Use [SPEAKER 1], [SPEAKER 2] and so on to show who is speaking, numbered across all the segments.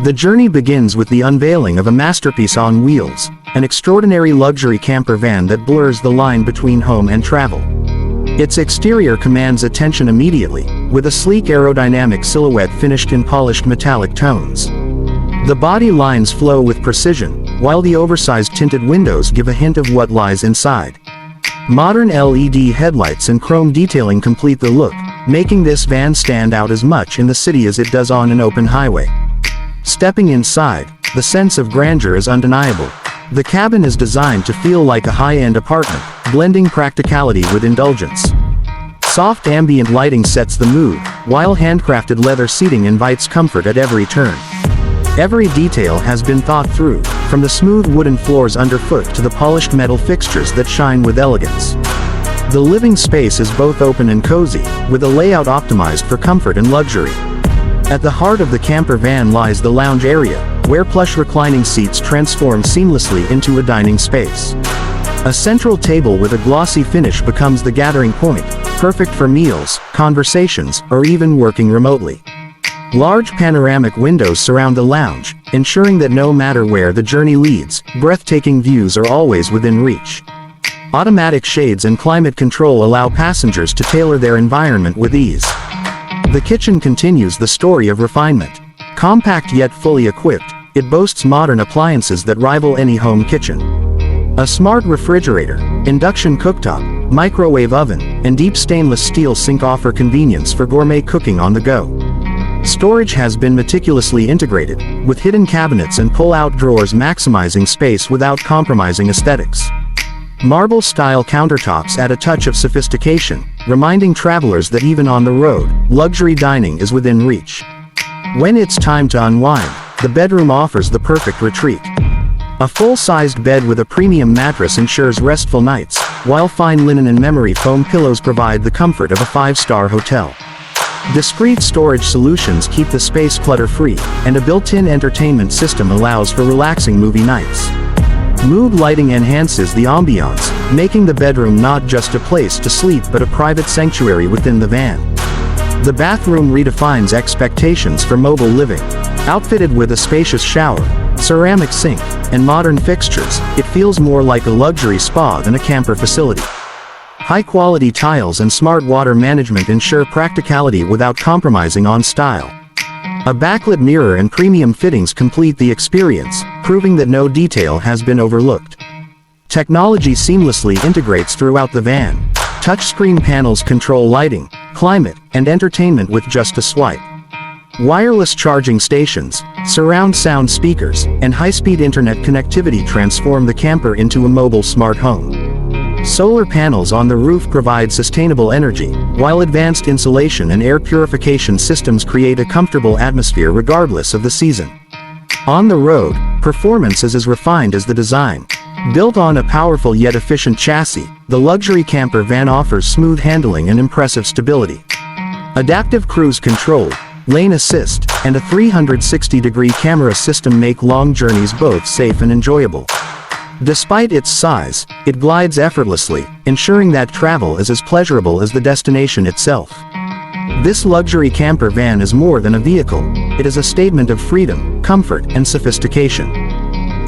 [SPEAKER 1] The journey begins with the unveiling of a masterpiece on wheels, an extraordinary luxury camper van that blurs the line between home and travel. Its exterior commands attention immediately, with a sleek aerodynamic silhouette finished in polished metallic tones. The body lines flow with precision, while the oversized tinted windows give a hint of what lies inside. Modern LED headlights and chrome detailing complete the look, making this van stand out as much in the city as it does on an open highway. Stepping inside, the sense of grandeur is undeniable. The cabin is designed to feel like a high-end apartment, blending practicality with indulgence. Soft ambient lighting sets the mood, while handcrafted leather seating invites comfort at every turn. Every detail has been thought through, from the smooth wooden floors underfoot to the polished metal fixtures that shine with elegance. The living space is both open and cozy, with a layout optimized for comfort and luxury. At the heart of the camper van lies the lounge area, where plush reclining seats transform seamlessly into a dining space. A central table with a glossy finish becomes the gathering point, perfect for meals, conversations, or even working remotely. Large panoramic windows surround the lounge, ensuring that no matter where the journey leads, breathtaking views are always within reach. Automatic shades and climate control allow passengers to tailor their environment with ease. The kitchen continues the story of refinement. Compact yet fully equipped, it boasts modern appliances that rival any home kitchen. A smart refrigerator, induction cooktop, microwave oven, and deep stainless steel sink offer convenience for gourmet cooking on the go. Storage has been meticulously integrated, with hidden cabinets and pull-out drawers maximizing space without compromising aesthetics. Marble-style countertops add a touch of sophistication, reminding travelers that even on the road, luxury dining is within reach. When it's time to unwind, the bedroom offers the perfect retreat. A full-sized bed with a premium mattress ensures restful nights, while fine linen and memory foam pillows provide the comfort of a five-star hotel. Discreet storage solutions keep the space clutter-free, and a built-in entertainment system allows for relaxing movie nights. Mood lighting enhances the ambiance, making the bedroom not just a place to sleep but a private sanctuary within the van. The bathroom redefines expectations for mobile living. Outfitted with a spacious shower, ceramic sink, and modern fixtures, it feels more like a luxury spa than a camper facility. High-quality tiles and smart water management ensure practicality without compromising on style. A backlit mirror and premium fittings complete the experience, proving that no detail has been overlooked. Technology seamlessly integrates throughout the van. Touchscreen panels control lighting, climate, and entertainment with just a swipe. Wireless charging stations, surround sound speakers, and high-speed internet connectivity transform the camper into a mobile smart home. Solar panels on the roof provide sustainable energy, while advanced insulation and air purification systems create a comfortable atmosphere regardless of the season. On the road, performance is as refined as the design. Built on a powerful yet efficient chassis, the luxury camper van offers smooth handling and impressive stability. Adaptive cruise control, lane assist, and a 360-degree camera system make long journeys both safe and enjoyable. Despite its size, it glides effortlessly, ensuring that travel is as pleasurable as the destination itself. This luxury camper van is more than a vehicle, it is a statement of freedom, comfort, and sophistication.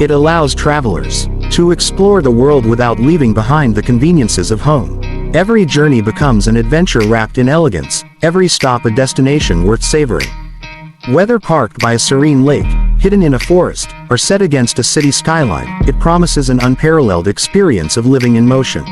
[SPEAKER 1] It allows travelers to explore the world without leaving behind the conveniences of home. Every journey becomes an adventure wrapped in elegance, every stop a destination worth savoring. Whether parked by a serene lake, hidden in a forest, or set against a city skyline, it promises an unparalleled experience of living in motion.